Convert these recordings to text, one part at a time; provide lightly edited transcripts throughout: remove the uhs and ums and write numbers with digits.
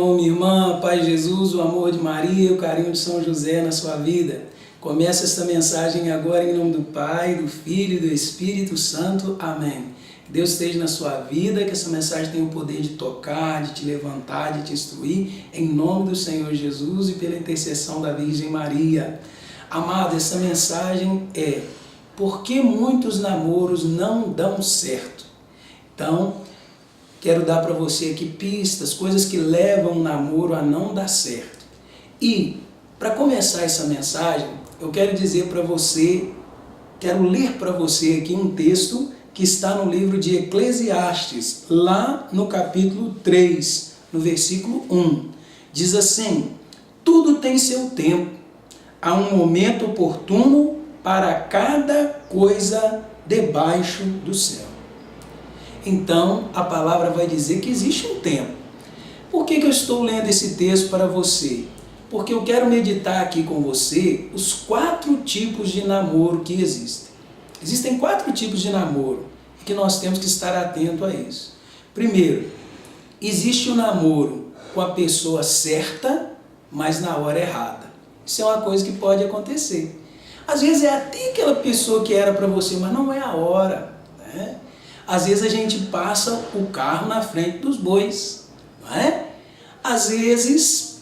irmão, minha irmã, Pai Jesus, o amor de Maria, o carinho de São José na sua vida. Começa esta mensagem agora em nome do Pai, do Filho e do Espírito Santo. Amém. Que Deus esteja na sua vida, que essa mensagem tenha o poder de tocar, de te levantar, de te instruir, em nome do Senhor Jesus e pela intercessão da Virgem Maria. Amado, essa mensagem é: por que muitos namoros não dão certo? Então, quero dar para você aqui pistas, coisas que levam o namoro a não dar certo. E, para começar essa mensagem, eu quero dizer para você, quero ler para você aqui um texto que está no livro de Eclesiastes, lá no capítulo 3, no versículo 1. Diz assim: tudo tem seu tempo, há um momento oportuno para cada coisa debaixo do céu. Então, a palavra vai dizer que existe um tempo. Por que eu estou lendo esse texto para você? Porque eu quero meditar aqui com você os 4 tipos de namoro que existem. Existem 4 tipos de namoro que nós temos que estar atento a isso. Primeiro, existe o namoro com a pessoa certa, mas na hora errada. Isso é uma coisa que pode acontecer. Às vezes é até aquela pessoa que era para você, mas não é a hora, né? Às vezes a gente passa o carro na frente dos bois, não é? Às vezes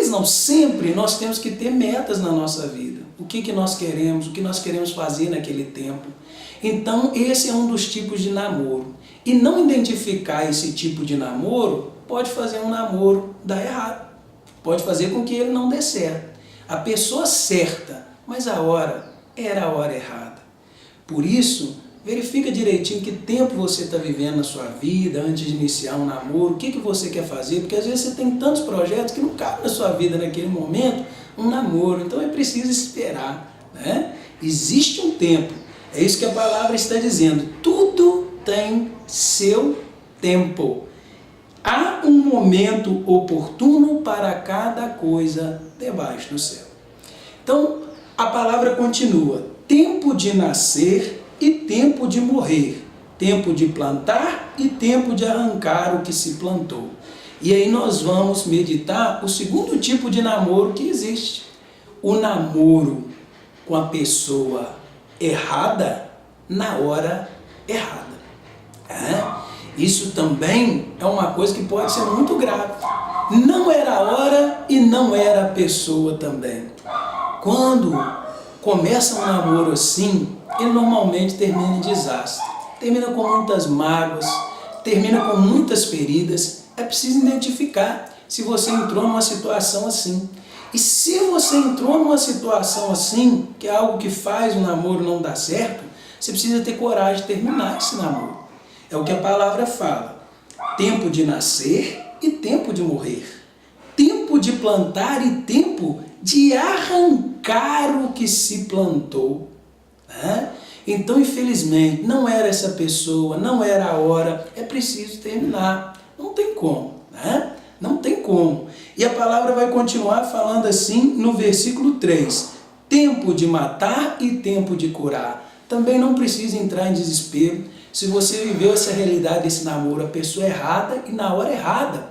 não, sempre nós temos que ter metas na nossa vida. O que nós queremos, o que nós queremos fazer naquele tempo. Então esse é um dos tipos de namoro. E não identificar esse tipo de namoro pode fazer um namoro dar errado. Pode fazer com que ele não dê certo. A pessoa certa, mas a hora era a hora errada. Por isso, verifica direitinho que tempo você está vivendo na sua vida antes de iniciar um namoro, o que você quer fazer, porque às vezes você tem tantos projetos que não cabe na sua vida naquele momento um namoro, então é preciso esperar, né? Existe um tempo, é isso que a palavra está dizendo, tudo tem seu tempo. Há um momento oportuno para cada coisa debaixo do céu. Então, a palavra continua, tempo de nascer e tempo de morrer, tempo de plantar e tempo de arrancar o que se plantou. E aí nós vamos meditar o segundo tipo de namoro que existe. O namoro com a pessoa errada na hora errada. Isso também é uma coisa que pode ser muito grave. Não era a hora e não era a pessoa também. Quando começa um namoro assim, ele normalmente termina em desastre, termina com muitas mágoas, termina com muitas feridas. É preciso identificar se você entrou numa situação assim. E se você entrou numa situação assim, que é algo que faz o namoro não dar certo, você precisa ter coragem de terminar esse namoro. É o que a palavra fala, tempo de nascer e tempo de morrer, tempo de plantar e tempo de arrancar o que se plantou. Então, infelizmente, não era essa pessoa, não era a hora, é preciso terminar. Não tem como, Não tem como. E a palavra vai continuar falando assim no versículo 3. Tempo de matar e tempo de curar. Também não precisa entrar em desespero se você viveu essa realidade desse namoro, a pessoa errada e na hora errada.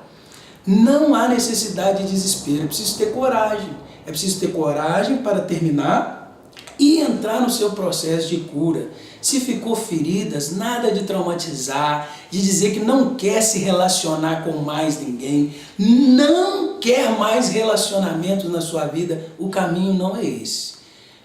Não há necessidade de desespero, é preciso ter coragem. É preciso ter coragem para terminar e entrar no seu processo de cura. Se ficou feridas, nada de traumatizar, de dizer que não quer se relacionar com mais ninguém, não quer mais relacionamentos na sua vida, o caminho não é esse.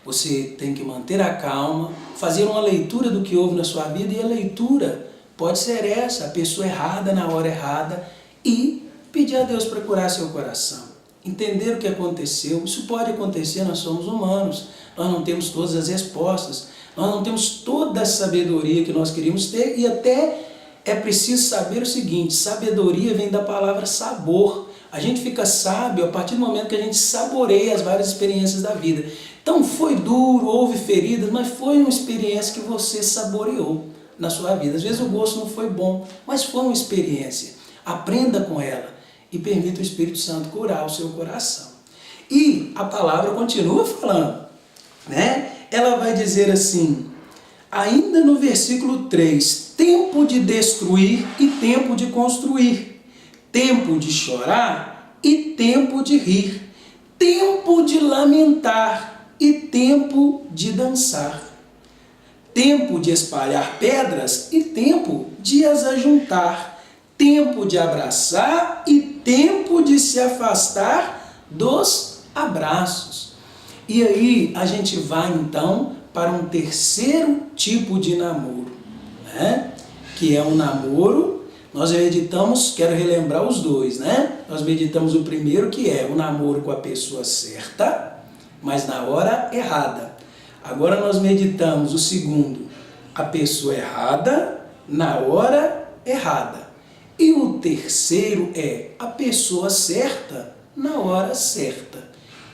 Você tem que manter a calma, fazer uma leitura do que houve na sua vida, e a leitura pode ser essa, a pessoa errada na hora errada, e pedir a Deus para curar seu coração. Entender o que aconteceu, isso pode acontecer, nós somos humanos, nós não temos todas as respostas, nós não temos toda a sabedoria que nós queríamos ter, e até é preciso saber o seguinte, sabedoria vem da palavra sabor. A gente fica sábio a partir do momento que a gente saboreia as várias experiências da vida. Então foi duro, houve feridas, mas foi uma experiência que você saboreou na sua vida. Às vezes o gosto não foi bom, mas foi uma experiência. Aprenda com ela e permita o Espírito Santo curar o seu coração. E a palavra continua falando, Ela vai dizer assim, ainda no versículo 3, tempo de destruir e tempo de construir, tempo de chorar e tempo de rir, tempo de lamentar e tempo de dançar, tempo de espalhar pedras e tempo de as ajuntar, tempo de abraçar e tempo de se afastar dos abraços. E aí a gente vai então para um terceiro tipo de namoro, né? Que é um namoro, nós meditamos, quero relembrar os dois, né? Nós meditamos o primeiro, que é o namoro com a pessoa certa, mas na hora errada. Agora nós meditamos o segundo, a pessoa errada, na hora errada. E o terceiro é a pessoa certa, na hora certa.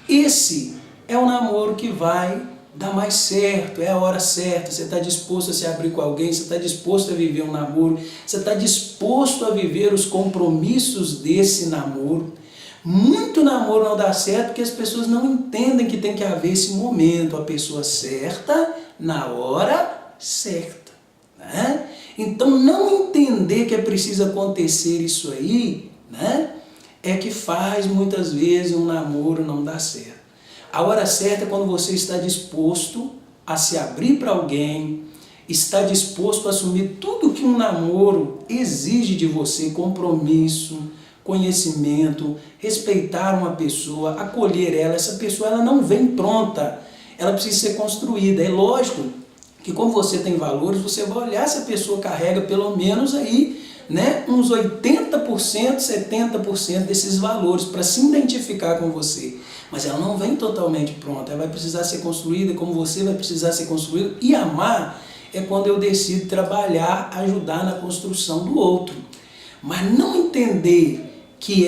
Esse é o namoro que vai dar mais certo, é a hora certa, você está disposto a se abrir com alguém, você está disposto a viver um namoro, você está disposto a viver os compromissos desse namoro. Muito namoro não dá certo porque as pessoas não entendem que tem que haver esse momento, a pessoa certa, na hora certa, né? Então não entender que é preciso acontecer isso aí, né, é que faz muitas vezes um namoro não dar certo. A hora certa é quando você está disposto a se abrir para alguém, está disposto a assumir tudo que um namoro exige de você, compromisso, conhecimento, respeitar uma pessoa, acolher ela. Essa pessoa ela não vem pronta, ela precisa ser construída. É lógico que como você tem valores, você vai olhar se a pessoa carrega pelo menos aí, né, uns 80%, 70% desses valores para se identificar com você. Mas ela não vem totalmente pronta, ela vai precisar ser construída como você vai precisar ser construído. E amar é quando eu decido trabalhar, ajudar na construção do outro. Mas não entender que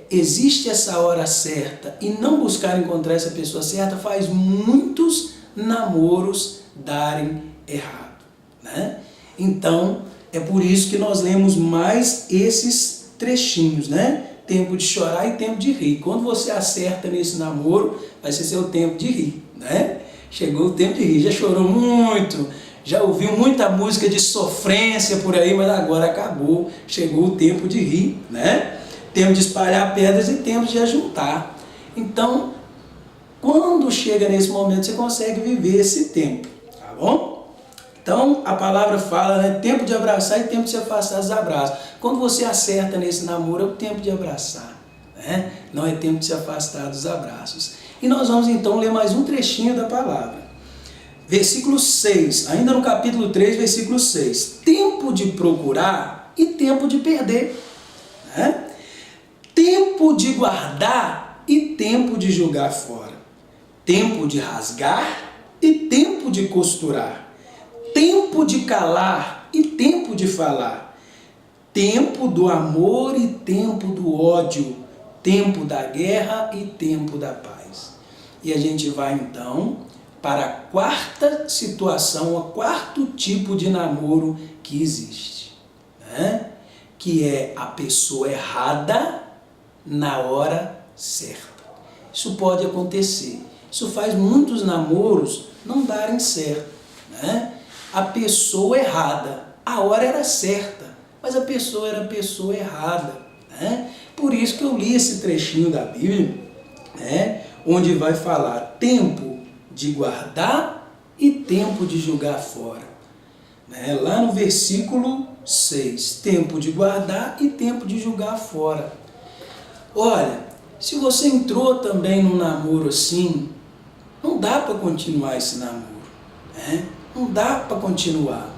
existe essa hora certa e não buscar encontrar essa pessoa certa faz muitos namoros darem errado, né? Então, é por isso que nós lemos mais esses trechinhos, né? Tempo de chorar e tempo de rir. Quando você acerta nesse namoro, vai ser seu tempo de rir, né? Chegou o tempo de rir, já chorou muito, já ouviu muita música de sofrência por aí, mas agora acabou, chegou o tempo de rir, né? Tempo de espalhar pedras e tempo de ajuntar. Então, quando chega nesse momento, você consegue viver esse tempo, tá bom? Então, a palavra fala, né, tempo de abraçar e tempo de se afastar dos abraços. Quando você acerta nesse namoro, é o tempo de abraçar, né? Não é tempo de se afastar dos abraços. E nós vamos então ler mais um trechinho da palavra. Versículo 6, ainda no capítulo 3, versículo 6. Tempo de procurar e tempo de perder, né? Tempo de guardar e tempo de jogar fora. Tempo de rasgar e tempo de costurar. Tempo de calar e tempo de falar, tempo do amor e tempo do ódio, tempo da guerra e tempo da paz. E a gente vai então para a quarta situação, o quarto tipo de namoro que existe, né? Que é a pessoa errada na hora certa. Isso pode acontecer, isso faz muitos namoros não darem certo, né? A pessoa errada, a hora era certa, mas a pessoa era a pessoa errada, né? Por isso que eu li esse trechinho da Bíblia, né, onde vai falar tempo de guardar e tempo de jogar fora, né? Lá no versículo 6, tempo de guardar e tempo de jogar fora. Olha, se você entrou também num namoro assim, não dá para continuar esse namoro, né? Não dá para continuar.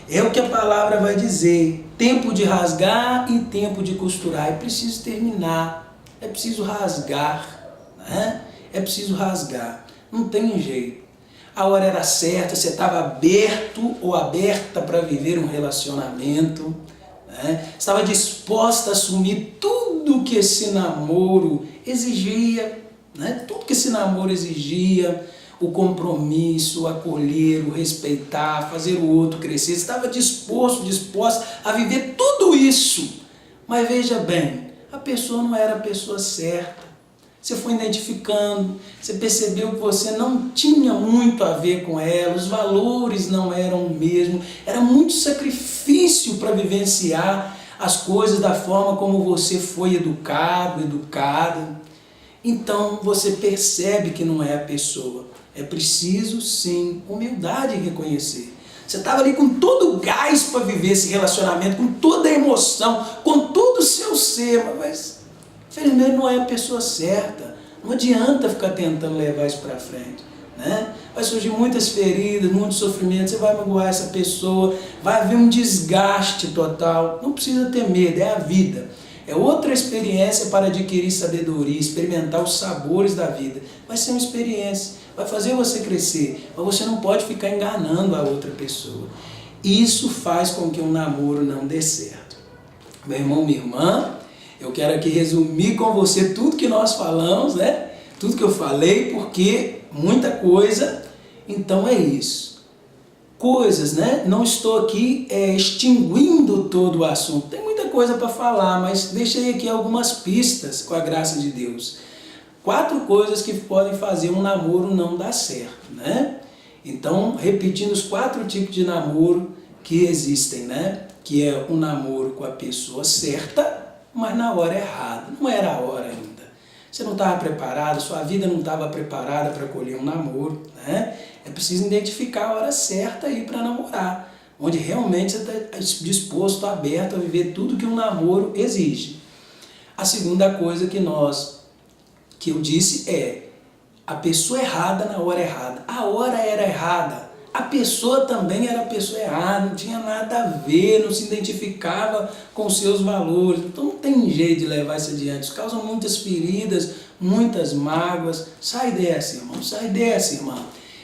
É o que a palavra vai dizer. Tempo de rasgar e tempo de costurar. É preciso terminar. É preciso rasgar, né? É preciso rasgar. Não tem jeito. A hora era certa, você estava aberto ou aberta para viver um relacionamento, né? Estava disposta a assumir tudo que esse namoro exigia, né? Tudo que esse namoro exigia. O compromisso, o acolher, o respeitar, fazer o outro crescer. Estava disposta a viver tudo isso. Mas veja bem, a pessoa não era a pessoa certa. Você foi identificando, você percebeu que você não tinha muito a ver com ela, os valores não eram o mesmo, era muito sacrifício para vivenciar as coisas da forma como você foi educado, educada, então você percebe que não é a pessoa. É preciso sim humildade em reconhecer. Você estava ali com todo o gás para viver esse relacionamento, com toda a emoção, com todo o seu ser, mas infelizmente não é a pessoa certa. Não adianta ficar tentando levar isso para frente, né? Vai surgir muitas feridas, muito sofrimento, você vai magoar essa pessoa, vai haver um desgaste total. Não precisa ter medo, é a vida. É outra experiência para adquirir sabedoria, experimentar os sabores da vida. Vai ser uma experiência, vai fazer você crescer, mas você não pode ficar enganando a outra pessoa. Isso faz com que um namoro não dê certo. Meu irmão, minha irmã, eu quero aqui resumir com você tudo que nós falamos, né? Tudo que eu falei, porque muita coisa, então é isso. Coisas, né? Não estou aqui extinguindo todo o assunto. Tem muita coisa para falar, mas deixei aqui algumas pistas com a graça de Deus. 4 coisas que podem fazer um namoro não dar certo, né? Então, repetindo os 4 tipos de namoro que existem, né? Que é um namoro com a pessoa certa, mas na hora errada. Não era a hora ainda. Você não estava preparado, sua vida não estava preparada para acolher um namoro, né? É preciso identificar a hora certa aí para namorar, onde realmente você está disposto, aberto a viver tudo que um namoro exige. A segunda coisa que eu disse é a pessoa errada na hora errada. A hora era errada. A pessoa também era a pessoa errada, não tinha nada a ver, não se identificava com seus valores. Então não tem jeito de levar isso adiante. Isso causa muitas feridas, muitas mágoas. Sai dessa, irmão, sai dessa, irmã.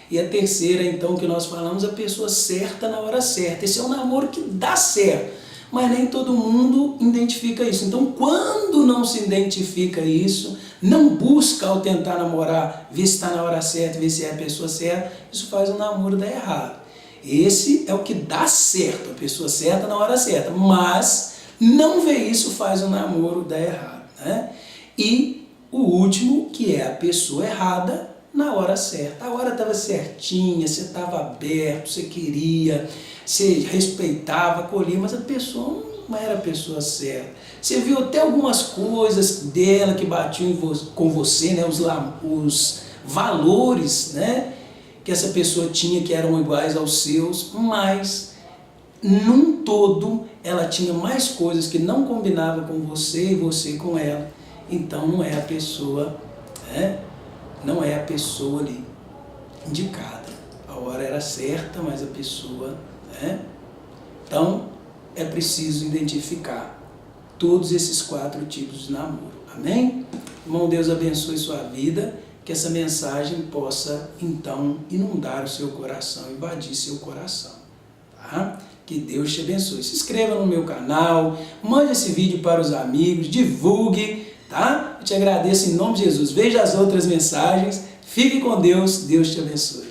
E a terceira, então, que nós falamos, a pessoa certa na hora certa. Esse é um namoro que dá certo, mas nem todo mundo identifica isso. Então, quando não se identifica isso, não busca ao tentar namorar, ver se está na hora certa, ver se é a pessoa certa, isso faz o namoro dar errado. Esse é o que dá certo, a pessoa certa na hora certa, mas não ver isso faz o namoro dar errado, né? E o último, que é a pessoa errada na hora certa. A hora estava certinha, você estava aberto, você queria, você respeitava, acolhia, mas a pessoa não era a pessoa certa. Você viu até algumas coisas dela que batiam com você, né? Os valores, né? Que essa pessoa tinha que eram iguais aos seus, mas num todo ela tinha mais coisas que não combinavam com você e você com ela. Então não é a pessoa, né? Não é a pessoa ali indicada. A hora era certa, mas a pessoa, né? Então é preciso identificar todos esses 4 tipos de namoro. Amém? Irmão, Deus abençoe sua vida, que essa mensagem possa então inundar o seu coração, invadir seu coração. Tá? Que Deus te abençoe. Se inscreva no meu canal, mande esse vídeo para os amigos, divulgue, tá? Eu te agradeço em nome de Jesus. Veja as outras mensagens. Fique com Deus. Deus te abençoe.